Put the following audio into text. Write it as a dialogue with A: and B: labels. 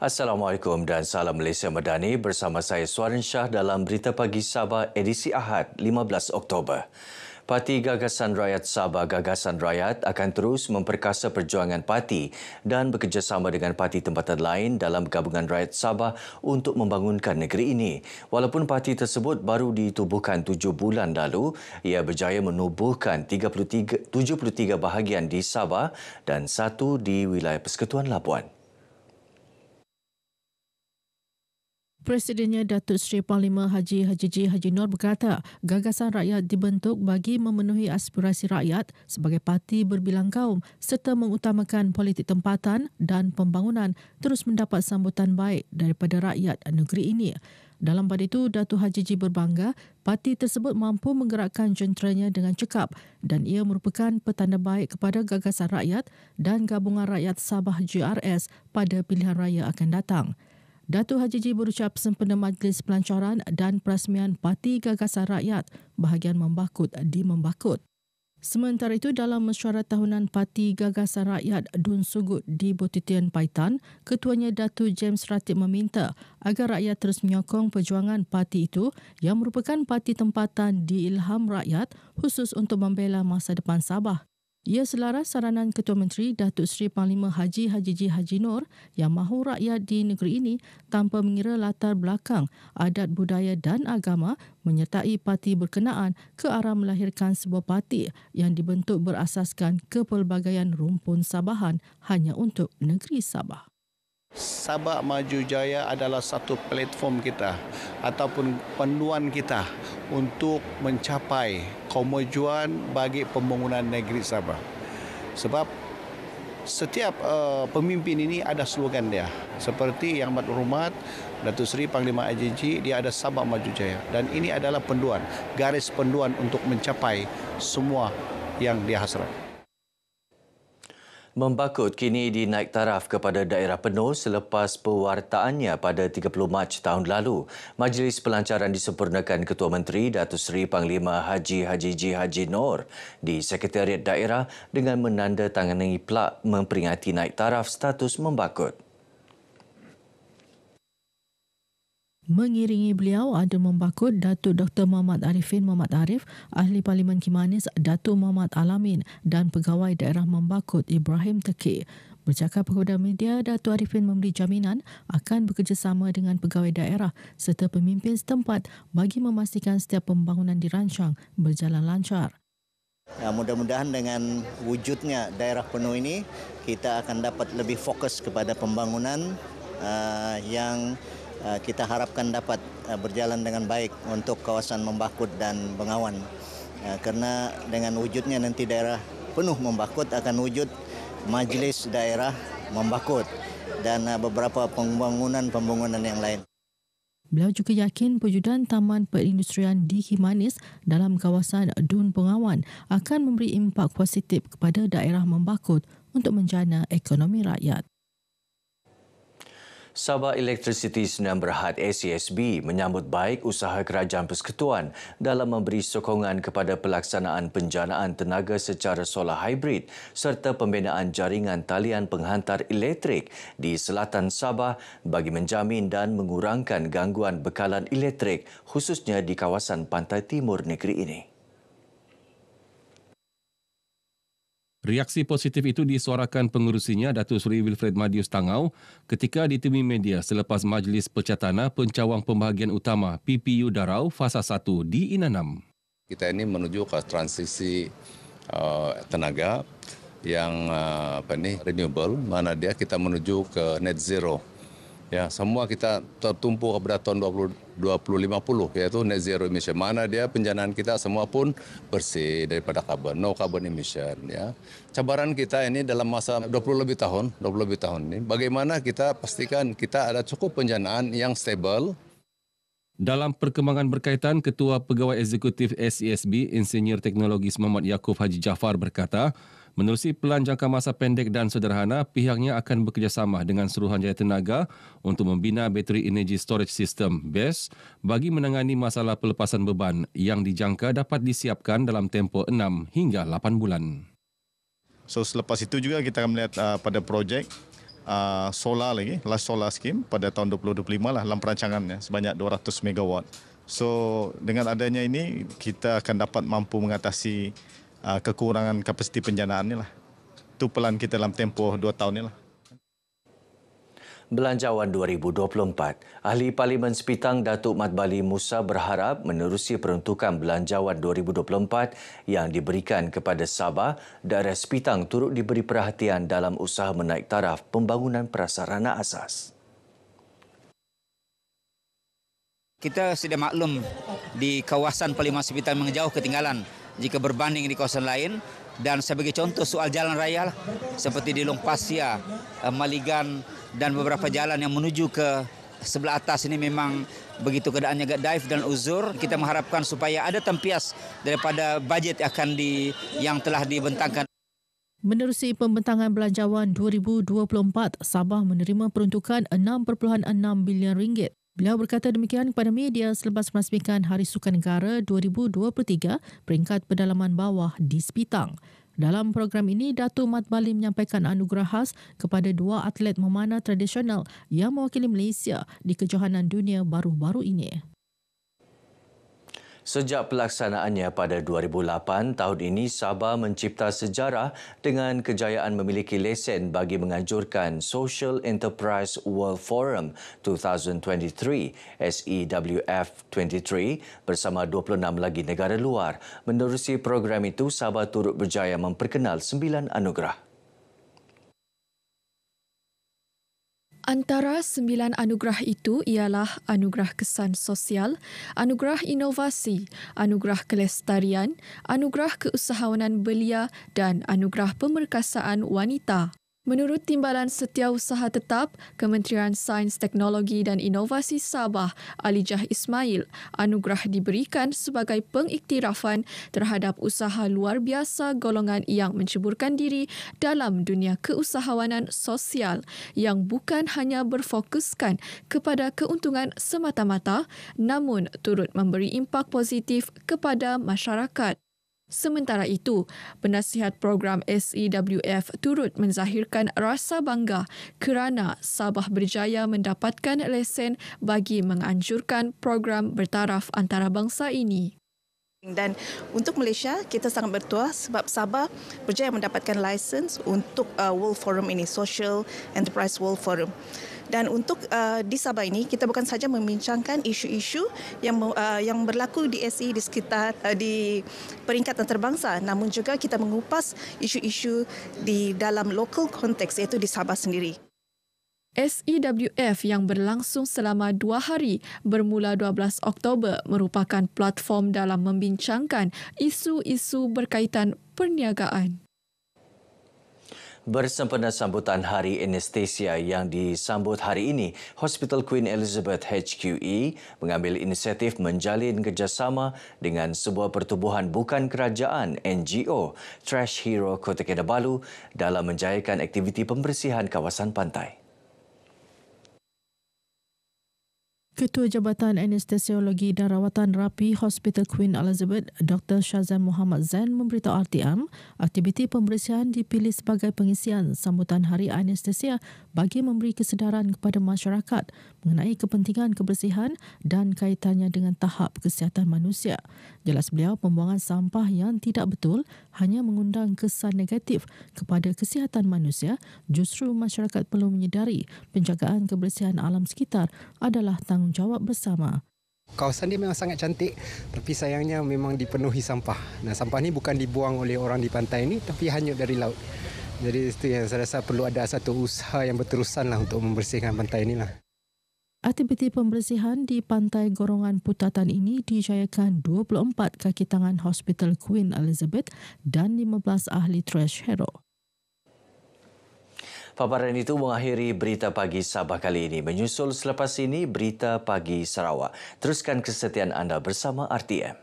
A: Assalamualaikum dan salam Malaysia Madani bersama saya Suarin Shah dalam Berita Pagi Sabah edisi Ahad 15 Oktober. Parti Gagasan Rakyat Sabah Gagasan Rakyat akan terus memperkasa perjuangan parti dan bekerjasama dengan parti tempatan lain dalam gabungan rakyat Sabah untuk membangunkan negeri ini. Walaupun parti tersebut baru ditubuhkan 7 bulan lalu, ia berjaya menubuhkan 73 bahagian di Sabah dan 1 di wilayah Persekutuan Labuan.
B: Presidennya Datuk Seri Panglima Haji Nur berkata, Gagasan Rakyat dibentuk bagi memenuhi aspirasi rakyat sebagai parti berbilang kaum serta mengutamakan politik tempatan dan pembangunan terus mendapat sambutan baik daripada rakyat negeri ini. Dalam pada itu, Datuk Haji berbangga parti tersebut mampu menggerakkan jenteranya dengan cekap dan ia merupakan petanda baik kepada Gagasan Rakyat dan Gabungan Rakyat Sabah GRS pada pilihan raya akan datang. Datuk Haji berucap sempena majlis pelancaran dan perasmian Parti Gagasan Rakyat bahagian Membakut di Membakut. Sementara itu, dalam mesyuarat tahunan Parti Gagasan Rakyat Dun Sugut di Botitian Paitan, Ketuanya Datuk James Ratib meminta agar rakyat terus menyokong perjuangan parti itu yang merupakan parti tempatan di ilham rakyat khusus untuk membela masa depan Sabah. Ia selaras saranan Ketua Menteri Datuk Seri Panglima Haji Nur yang mahu rakyat di negeri ini tanpa mengira latar belakang, adat budaya dan agama menyertai parti berkenaan ke arah melahirkan sebuah parti yang dibentuk berasaskan kepelbagaian rumpun Sabahan hanya untuk negeri Sabah.
C: Sabah Maju Jaya adalah satu platform kita ataupun panduan kita untuk mencapai kemajuan bagi pembangunan negeri Sabah. Sebab setiap pemimpin ini ada slogan dia. Seperti Yang Berhormat Datuk Seri Panglima AJG, dia ada Sabah Maju Jaya. Dan ini adalah panduan, garis panduan untuk mencapai semua yang dia hasrat.
A: Membakut kini dinaik taraf kepada daerah penuh selepas pewartaannya pada 30 Mac tahun lalu. Majlis pelancaran disempurnakan Ketua Menteri Datuk Seri Panglima Haji Nur di Sekretariat Daerah dengan menandatangani plak memperingati naik taraf status membakut.
B: Mengiringi beliau ada Membakut Datuk Dr. Muhammad Arifin Muhammad Arif, Ahli Parlimen Kimanis Datuk Muhammad Alamin dan Pegawai Daerah Membakut Ibrahim Teki. Bercakap kepada media, Datuk Arifin memberi jaminan akan bekerjasama dengan pegawai daerah serta pemimpin setempat bagi memastikan setiap pembangunan dirancang berjalan lancar.
D: Mudah-mudahan dengan wujudnya daerah penuh ini, kita akan dapat lebih fokus kepada pembangunan yang kita harapkan dapat berjalan dengan baik untuk kawasan Membakut dan Bengawan. Kerana dengan wujudnya nanti daerah penuh Membakut akan wujud Majlis Daerah Membakut dan beberapa pembangunan yang lain.
B: Beliau juga yakin perwujudan Taman Perindustrian di Kimanis dalam kawasan Dun Bengawan akan memberi impak positif kepada daerah Membakut untuk menjana ekonomi rakyat.
A: Sabah Electricity Sdn Bhd ACSB menyambut baik usaha Kerajaan Persekutuan dalam memberi sokongan kepada pelaksanaan penjanaan tenaga secara solar hybrid serta pembinaan jaringan talian penghantar elektrik di selatan Sabah bagi menjamin dan mengurangkan gangguan bekalan elektrik khususnya di kawasan pantai timur negeri ini.
E: Reaksi positif itu disuarakan pengurusinya Datuk Seri Wilfred Madius Tangau ketika ditemui media selepas Majlis Percatana Pencawang Pembahagian Utama PPU Darau Fasa 1 di Inanam.
F: Kita ini menuju ke transisi tenaga yang renewable, mana dia kita menuju ke net zero. Ya, semua kita tertumpu kepada tahun 2050 yaitu net zero emission. Mana dia penjanaan kita semua pun bersih daripada karbon, no carbon emission ya. Cabaran kita ini dalam masa 20 lebih tahun ini bagaimana kita pastikan kita ada cukup penjanaan yang stable.
E: Dalam perkembangan berkaitan, Ketua Pegawai Eksekutif SESB Insinyur Teknologis Muhammad Yaakob Haji Jaafar berkata, menerusi pelan jangka masa pendek dan sederhana, pihaknya akan bekerjasama dengan Suruhanjaya Tenaga untuk membina bateri energy storage system BESS bagi menangani masalah pelepasan beban yang dijangka dapat disiapkan dalam tempoh 6 hingga 8 bulan.
G: So selepas itu juga kita akan melihat pada projek
C: solar lagi, large solar scheme pada tahun 2025 lah dalam perancangannya sebanyak 200 megawatt. So dengan adanya ini kita akan dapat mampu mengatasi kekurangan kapasiti penjanaan ni lah. Itu pelan kita dalam tempoh 2 tahun ni lah.
A: Belanjawan 2024, Ahli Parlimen Sepitang Datuk Mat Bali Musa berharap menerusi peruntukan Belanjawan 2024 yang diberikan kepada Sabah, daerah Sepitang turut diberi perhatian dalam usaha menaik taraf pembangunan prasarana asas.
G: Kita sudah maklum di kawasan Parlimen Sepitang menjauh ketinggalan jika berbanding di kawasan lain. Dan sebagai contoh soal jalan raya seperti di Long Pasir, Maligan dan beberapa jalan yang menuju ke sebelah atas ini memang begitu keadaannya agak daif dan uzur. Kita mengharapkan supaya ada tempias daripada bajet yang telah dibentangkan.
B: Menerusi pembentangan Belanjawan 2024, Sabah menerima peruntukan 6.6 bilion ringgit. Beliau berkata demikian kepada media selepas merasmikan Hari Sukan Negara 2023 peringkat pedalaman bawah di Sepitang. Dalam program ini, Datuk Mat Bali menyampaikan anugerah khas kepada 2 atlet memanah tradisional yang mewakili Malaysia di kejohanan dunia baru-baru ini.
A: Sejak pelaksanaannya pada 2008, tahun ini Sabah mencipta sejarah dengan kejayaan memiliki lesen bagi menganjurkan Social Enterprise World Forum 2023 SEWF 23 bersama 26 lagi negara luar. Menerusi program itu, Sabah turut berjaya memperkenal 9 anugerah.
H: Antara 9 anugerah itu ialah Anugerah Kesan Sosial, Anugerah Inovasi, Anugerah Kelestarian, Anugerah Keusahawanan Belia dan Anugerah Pemerkasaan Wanita. Menurut Timbalan Setiausaha Tetap, Kementerian Sains, Teknologi dan Inovasi Sabah, Alijah Ismail, anugerah diberikan sebagai pengiktirafan terhadap usaha luar biasa golongan yang menceburkan diri dalam dunia keusahawanan sosial yang bukan hanya berfokuskan kepada keuntungan semata-mata namun turut memberi impak positif kepada masyarakat. Sementara itu, penasihat program SEWF turut menzahirkan rasa bangga kerana Sabah berjaya mendapatkan lesen bagi menganjurkan program bertaraf antarabangsa ini.
I: Dan untuk Malaysia, kita sangat bertuah sebab Sabah berjaya mendapatkan lisens untuk World Forum ini, Social Enterprise World Forum. Dan untuk di Sabah ini, kita bukan saja membincangkan isu-isu yang berlaku di SE di sekitar di peringkat antarabangsa, namun juga kita mengupas isu-isu di dalam local konteks, iaitu di Sabah sendiri.
H: SEWF yang berlangsung selama 2 hari bermula 12 Oktober merupakan platform dalam membincangkan isu-isu berkaitan perniagaan.
A: Bersempena sambutan Hari Anestesia yang disambut hari ini, Hospital Queen Elizabeth HQE mengambil inisiatif menjalin kerjasama dengan sebuah pertubuhan bukan kerajaan NGO, Trash Hero Kota Kinabalu dalam menjayakan aktiviti pembersihan kawasan pantai.
B: Ketua Jabatan Anestesiologi dan Rawatan Rapi Hospital Queen Elizabeth, Dr. Shazan Muhammad Zain memberitahu RTM, aktiviti pembersihan dipilih sebagai pengisian sambutan Hari Anestesia bagi memberi kesedaran kepada masyarakat mengenai kepentingan kebersihan dan kaitannya dengan tahap kesihatan manusia. Jelas beliau, pembuangan sampah yang tidak betul hanya mengundang kesan negatif kepada kesihatan manusia. Justru masyarakat perlu menyedari penjagaan kebersihan alam sekitar adalah tanggungjawab bersama.
J: Kawasan dia memang sangat cantik, tapi sayangnya memang dipenuhi sampah. Nah, sampah ni bukan dibuang oleh orang di pantai ini, tapi hanyut dari laut. Jadi itu yang saya rasa perlu ada satu usaha yang berterusan lah untuk membersihkan pantai ini lah.
B: Aktiviti pembersihan di Pantai Gorongan Putatan ini dijayakan 24 kaki tangan Hospital Queen Elizabeth dan 15 ahli Trash Hero.
A: Paparan itu mengakhiri Berita Pagi Sabah kali ini. Menyusul selepas ini Berita Pagi Sarawak. Teruskan kesetiaan anda bersama RTM.